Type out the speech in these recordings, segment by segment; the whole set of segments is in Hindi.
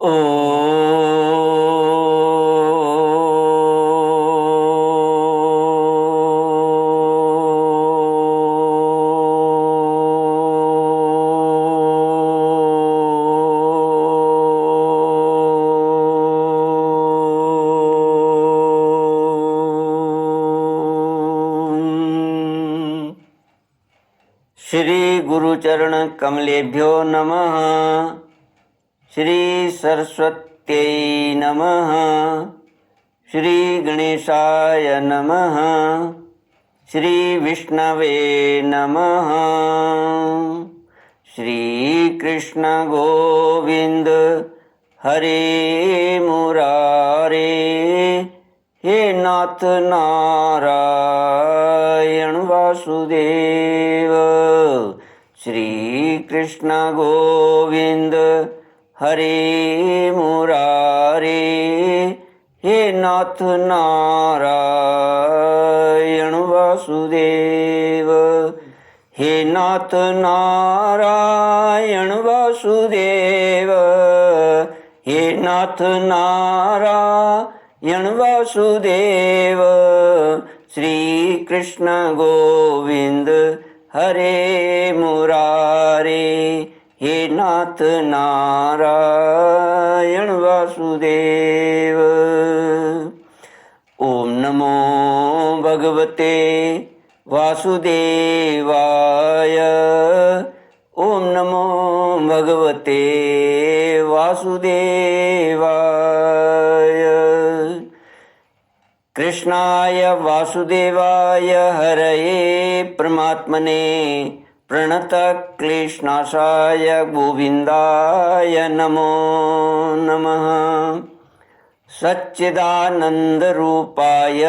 श्री गुरुचरण कमलेभ्यो नमः। श्री सरस्वत्यै नमः। श्री गणेशाय नमः। श्री विष्णवे नमः। श्री कृष्ण गोविंद हरे मुरारे, हे नाथ नारायण वासुदेव। श्री कृष्ण गोविंद हरे मुरारे, हे नाथ नारायण वासुदेव। हे नाथ नारायण वासुदेव, हे नाथ नारायण वासुदेव। श्री कृष्ण गोविंद हरे मुरारे, हे नाथ नारायण वासुदेव। ओम नमो भगवते वासुदेवाय। ओम नमो भगवते वासुदेवाय। कृष्णाय वासुदेवाय हरये परमात्मने प्रणतक्लेशनाशाय गोविन्दाय नमो नमः। सच्चिदानन्दरूपाय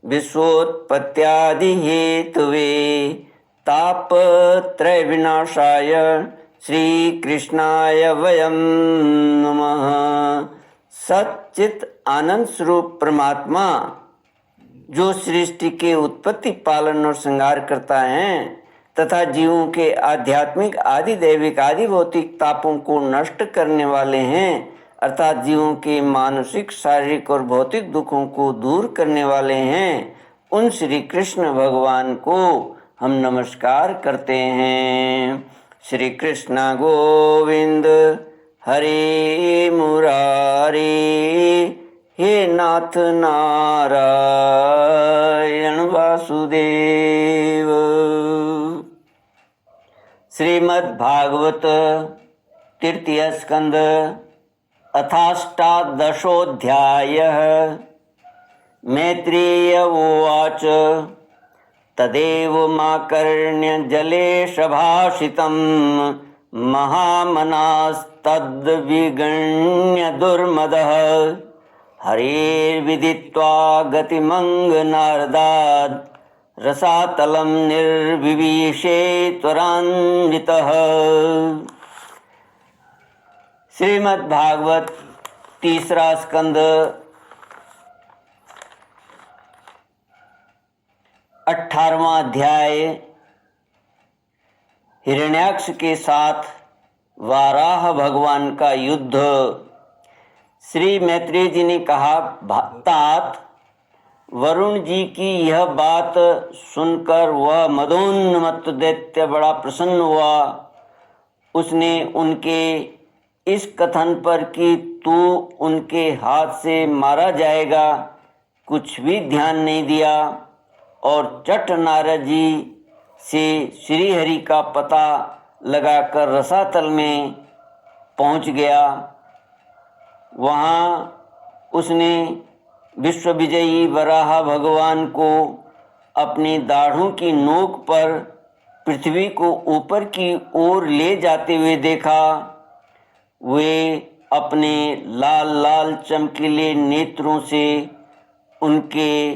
विश्वोत्पत्त्यादिहेतवे तापत्रयविनाशाय श्रीकृष्णाय वयं नमः। सच्चित आनंद स्वरूप परमात्मा जो सृष्टि के उत्पत्ति, पालन और श्रृंगार करता है तथा जीवों के आध्यात्मिक, आदि दैविक, आदि भौतिक तापों को नष्ट करने वाले हैं, अर्थात जीवों के मानसिक, शारीरिक और भौतिक दुखों को दूर करने वाले हैं, उन श्री कृष्ण भगवान को हम नमस्कार करते हैं। श्री कृष्ण गोविंद हरे मुरारे, हे नाथ नारायण वासुदेव। श्रीमद् भागवत तृतीय स्कंद अथाष्टादशोऽध्यायः। मैत्रेय उवाच तदेवमाकर्ण्य जलेशभाषितं महामनास्तद्विगण्य दुर्मदः हरेर्विदित्वा गतिमङ्गनारदात् रसातलं निर्विवीशे त्वरान्वितः। श्रीमद् भागवत तीसरा स्कंद 18वां अध्याय। हिरण्याक्ष के साथ वाराह भगवान का युद्ध। श्री मैत्रेय जी ने कहा, तात वरुण जी की यह बात सुनकर वह मदोन्मत्त दैत्य बड़ा प्रसन्न हुआ। उसने उनके इस कथन पर कि तू उनके हाथ से मारा जाएगा कुछ भी ध्यान नहीं दिया और चट नारद जी से श्री हरि का पता लगाकर रसातल में पहुंच गया। वहाँ उसने विश्व विजयी वराह भगवान को अपनी दाढ़ों की नोक पर पृथ्वी को ऊपर की ओर ले जाते हुए देखा। वे अपने लाल लाल चमकीले नेत्रों से उनके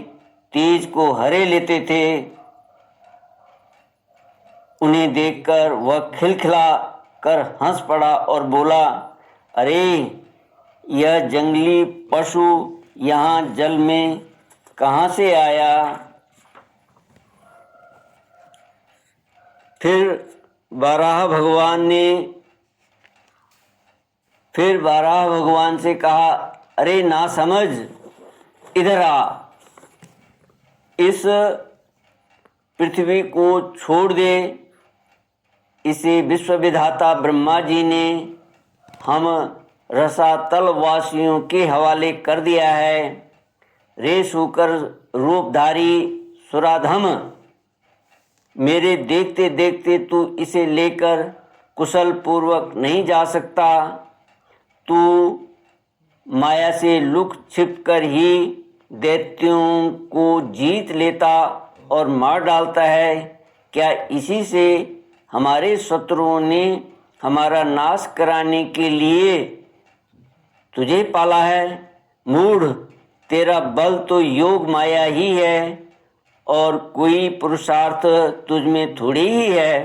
तेज को हरे लेते थे। उन्हें देखकर वह खिलखिला कर हंस पड़ा और बोला, अरे यह जंगली पशु यहाँ जल में कहाँ से आया? फिर वराह भगवान ने फिर बारह भगवान से कहा, अरे ना समझ, इधर आ, इस पृथ्वी को छोड़ दे। इसे विश्व विधाता ब्रह्मा जी ने हम रसातल वासियों के हवाले कर दिया है। रे शूकर रूपधारी सुराधम, मेरे देखते देखते तू इसे लेकर कुशल पूर्वक नहीं जा सकता। तू माया से लुक छिप कर ही दैत्यों को जीत लेता और मार डालता है। क्या इसी से हमारे शत्रुओं ने हमारा नाश कराने के लिए तुझे पाला है? मूढ़, तेरा बल तो योग माया ही है और कोई पुरुषार्थ तुझ में थोड़ी ही है।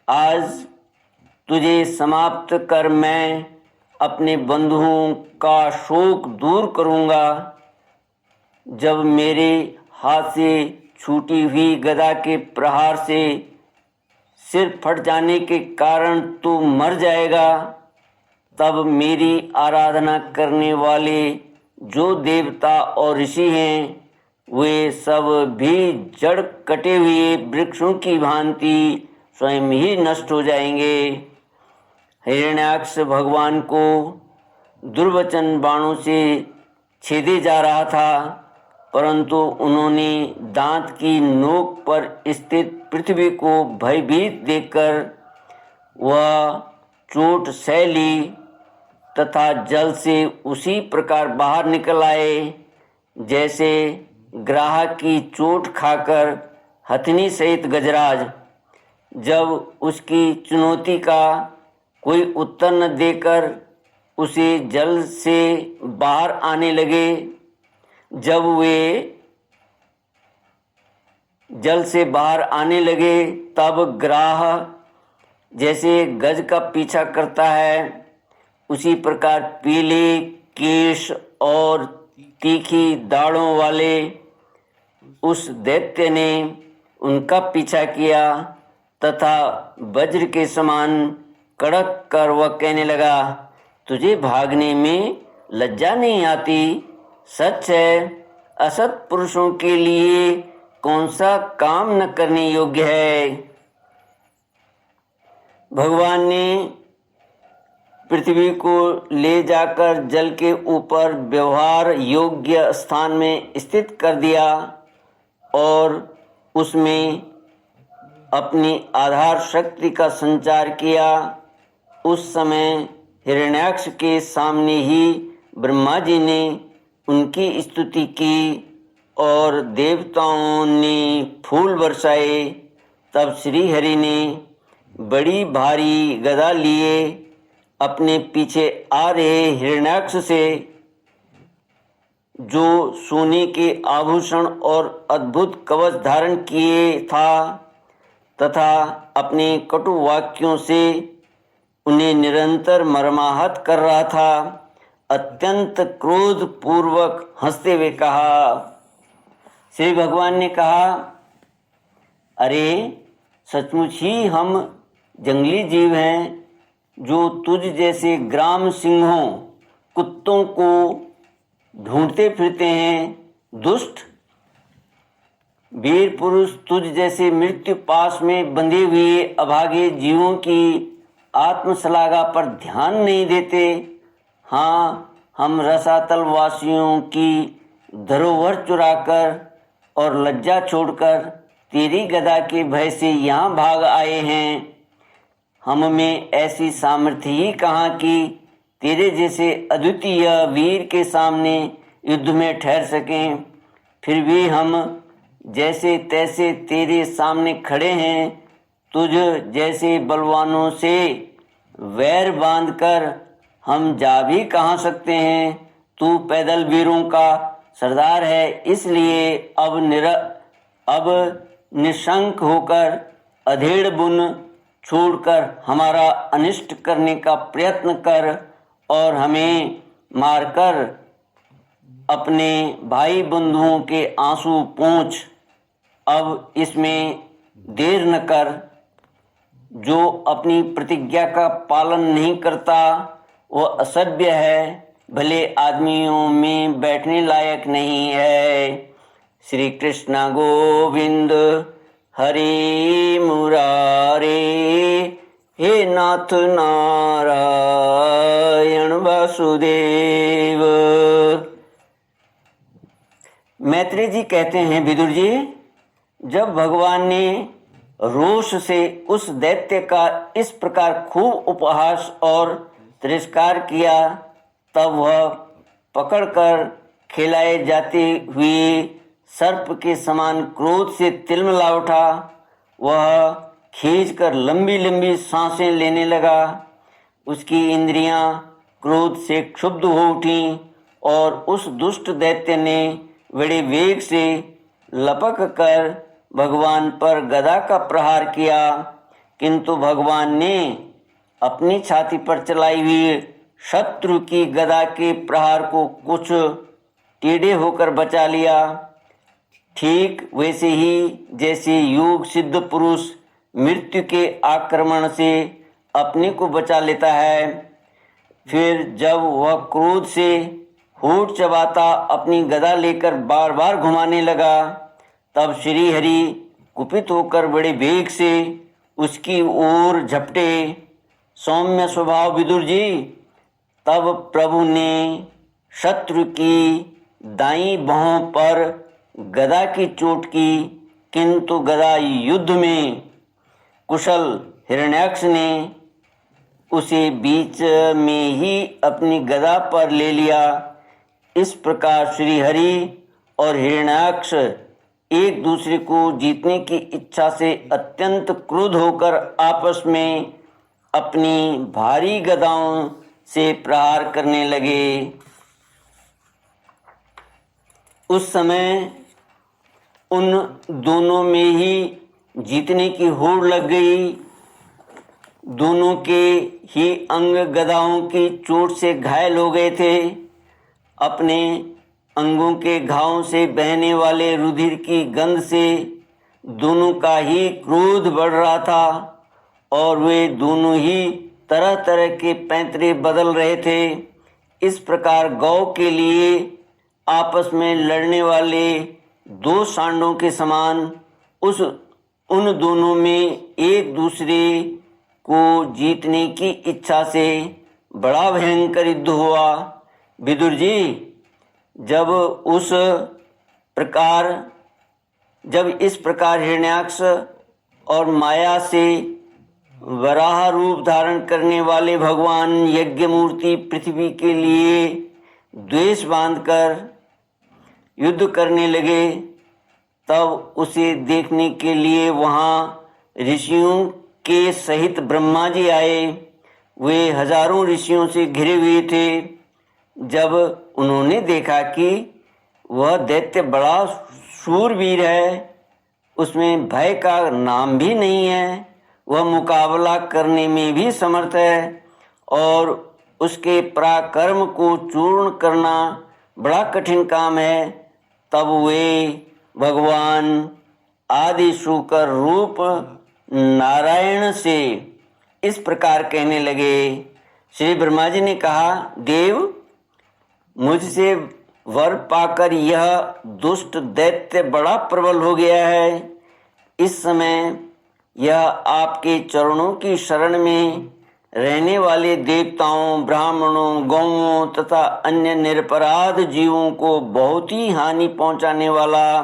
आज तुझे समाप्त कर मैं अपने बंधुओं का शोक दूर करूंगा। जब मेरे हाथ से छूटी हुई गदा के प्रहार से सिर फट जाने के कारण तू मर जाएगा, तब मेरी आराधना करने वाले जो देवता और ऋषि हैं वे सब भी जड़ कटे हुए वृक्षों की भांति स्वयं ही नष्ट हो जाएंगे। हिरण्याक्ष भगवान को दुर्वचन बाणों से छेदे जा रहा था, परंतु उन्होंने दांत की नोक पर स्थित पृथ्वी को भयभीत देखकर वह चोट सह ली तथा जल से उसी प्रकार बाहर निकल आए जैसे ग्राहक की चोट खाकर हथनी सहित गजराज जब उसकी चुनौती का कोई उत्तर न देकर उसे जल से बाहर आने लगे। जब वे जल से बाहर आने लगे तब ग्राह जैसे गज का पीछा करता है उसी प्रकार पीले केश और तीखी दाढ़ों वाले उस दैत्य ने उनका पीछा किया तथा वज्र के समान कड़क कर वह कहने लगा, तुझे भागने में लज्जा नहीं आती? सच है, असत पुरुषों के लिए कौन सा काम न करने योग्य है। भगवान ने पृथ्वी को ले जाकर जल के ऊपर व्यवहार योग्य स्थान में स्थित कर दिया और उसमें अपनी आधार शक्ति का संचार किया। उस समय हिरण्याक्ष के सामने ही ब्रह्मा जी ने उनकी स्तुति की और देवताओं ने फूल बरसाए। तब श्री हरि ने बड़ी भारी गदा लिए अपने पीछे आ रहे हिरण्याक्ष से, जो सोने के आभूषण और अद्भुत कवच धारण किए था तथा अपने कटु वाक्यों से उन्हें निरंतर मर्माहत कर रहा था, अत्यंत क्रोध पूर्वक हंसते हुए कहा। श्री भगवान ने कहा, अरे सचमुच ही हम जंगली जीव हैं जो तुझ जैसे ग्राम सिंहों कुत्तों को ढूंढते फिरते हैं। दुष्ट वीर पुरुष तुझ जैसे मृत्यु पाश में बंधे हुए अभागे जीवों की आत्मशलाघा पर ध्यान नहीं देते। हाँ, हम रसातल वासियों की धरोहर चुराकर और लज्जा छोड़कर तेरी गदा के भय से यहाँ भाग आए हैं। हम में ऐसी सामर्थ्य ही कहाँ कि तेरे जैसे अद्वितीय वीर के सामने युद्ध में ठहर सकें। फिर भी हम जैसे तैसे तेरे सामने खड़े हैं। तुझ जैसे बलवानों से वैर बांधकर हम जा भी कहाँ सकते हैं। तू पैदल वीरों का सरदार है, इसलिए अब निशंक होकर अधेड़ बुन छोड़कर हमारा अनिष्ट करने का प्रयत्न कर और हमें मारकर अपने भाई बंधुओं के आंसू पोंछ। अब इसमें देर न कर। जो अपनी प्रतिज्ञा का पालन नहीं करता वह असभ्य है, भले आदमियों में बैठने लायक नहीं है। श्री कृष्ण गोविंद हरि मुरारे, हे नाथ नारायण वासुदेव। मैत्री जी कहते हैं, विदुर जी, जब भगवान ने रोष से उस दैत्य का इस प्रकार खूब उपहास और तिरस्कार किया, तब वह पकड़कर खिलाए जाते हुए सर्प के समान क्रोध से तिलमिला उठा। वह खींचकर लंबी लंबी सांसें लेने लगा। उसकी इंद्रियां क्रोध से क्षुब्ध हो उठीं और उस दुष्ट दैत्य ने बड़े वेग से लपक कर भगवान पर गदा का प्रहार किया, किंतु भगवान ने अपनी छाती पर चलाई हुई शत्रु की गदा के प्रहार को कुछ टेढ़े होकर बचा लिया। ठीक वैसे ही जैसे योग सिद्ध पुरुष मृत्यु के आक्रमण से अपने को बचा लेता है। फिर जब वह क्रोध से होठ चबाता अपनी गदा लेकर बार बार घुमाने लगा, तब श्री हरि कुपित होकर बड़े वेग से उसकी ओर झपटे। सौम्य स्वभाव विदुर जी, तब प्रभु ने शत्रु की दाईं बाहों पर गदा की चोट की, किंतु गदा युद्ध में कुशल हिरण्याक्ष ने उसे बीच में ही अपनी गदा पर ले लिया। इस प्रकार श्री हरि और हिरण्याक्ष एक दूसरे को जीतने की इच्छा से अत्यंत क्रुद्ध होकर आपस में अपनी भारी गदाओं से प्रहार करने लगे। उस समय उन दोनों में ही जीतने की होड़ लग गई। दोनों के ही अंग गदाओं की चोट से घायल हो गए थे। अपने अंगों के घावों से बहने वाले रुधिर की गंध से दोनों का ही क्रोध बढ़ रहा था और वे दोनों ही तरह तरह के पैंतरे बदल रहे थे। इस प्रकार गौ के लिए आपस में लड़ने वाले दो सांडों के समान उन दोनों में एक दूसरे को जीतने की इच्छा से बड़ा भयंकर युद्ध हुआ। विदुर जी, जब इस प्रकार हिरण्याक्ष और माया से वराह रूप धारण करने वाले भगवान यज्ञ मूर्ति पृथ्वी के लिए द्वेष बांधकर युद्ध करने लगे, तब उसे देखने के लिए वहाँ ऋषियों के सहित ब्रह्मा जी आए। वे हजारों ऋषियों से घिरे हुए थे। जब उन्होंने देखा कि वह दैत्य बड़ा शूरवीर है, उसमें भय का नाम भी नहीं है, वह मुकाबला करने में भी समर्थ है और उसके पराक्रम को चूर्ण करना बड़ा कठिन काम है, तब वे भगवान आदि शुकर रूप नारायण से इस प्रकार कहने लगे। श्री ब्रह्मा जी ने कहा, देव, मुझसे वर पाकर यह दुष्ट दैत्य बड़ा प्रबल हो गया है। इस समय यह आपके चरणों की शरण में रहने वाले देवताओं, ब्राह्मणों, गौओं तथा अन्य निरपराध जीवों को बहुत ही हानि पहुंचाने वाला,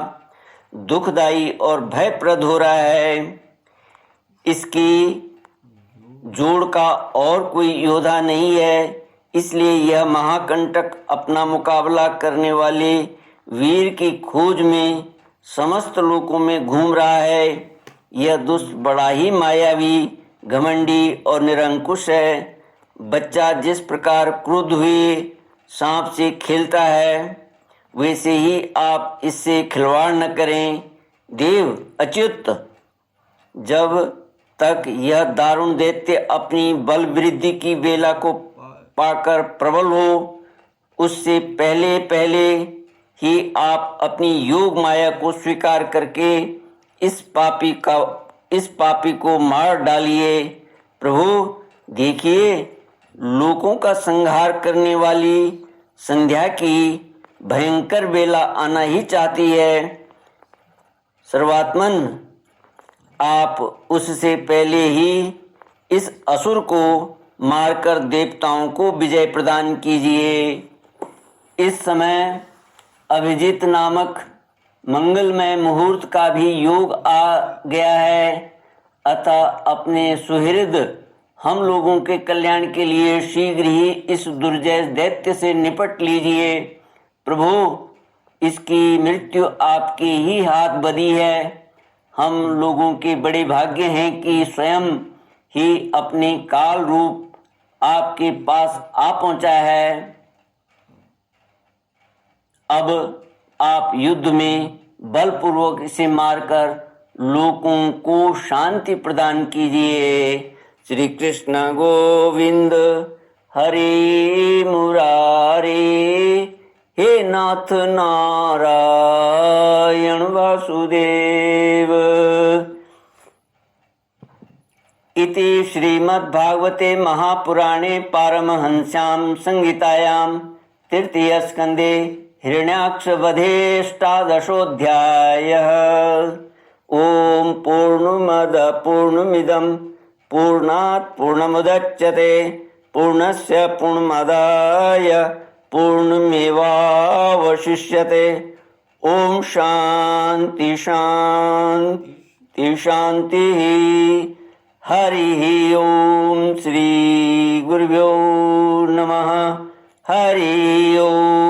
दुखदायी और भयप्रद हो रहा है। इसकी जोड़ का और कोई योद्धा नहीं है, इसलिए यह महाकंटक अपना मुकाबला करने वाले वीर की खोज में समस्त लोकों में घूम रहा है। यह दुष्ट बड़ा ही मायावी, घमंडी और निरंकुश है। बच्चा जिस प्रकार क्रुद्ध हुए सांप से खेलता है, वैसे ही आप इससे खिलवाड़ न करें। देव अच्युत, जब तक यह दारुण दैत्य अपनी बल वृद्धि की बेला को पाकर प्रबल हो, उससे पहले पहले ही आप अपनी योग माया को स्वीकार करके इस पापी को मार डालिए। प्रभु देखिए, लोगों का संहार करने वाली संध्या की भयंकर बेला आना ही चाहती है। सर्वात्मन, आप उससे पहले ही इस असुर को मारकर देवताओं को विजय प्रदान कीजिए। इस समय अभिजीत नामक मंगलमय मुहूर्त का भी योग आ गया है, अतः अपने सुहृद हम लोगों के कल्याण के लिए शीघ्र ही इस दुर्जय दैत्य से निपट लीजिए। प्रभु, इसकी मृत्यु आपके ही हाथ बदी है। हम लोगों के बड़े भाग्य हैं कि स्वयं ही अपने काल रूप आपके पास आ पहुंचा है। अब आप युद्ध में बलपूर्वक इसे मारकर लोगों को शांति प्रदान कीजिए। श्री कृष्ण गोविंद हरे मुरारे, हे नाथ नारायण वासुदेव। इति श्रीमद्भागवते महापुराणे पारमहंस्यां संहितायां तृतीय स्कंदे हिरण्याक्षवधेष्टादशोऽध्यायः। ओम पूर्णमद पूर्णमिदं पूर्णात् पूर्णमुदच्यते पूर्णस्य पूर्णमादाय पूर्णमेवावशिष्यते। ओम शांति शांति शांतिः। हरि ओम। श्री गुरुभ्यो नमः। हरि ओम।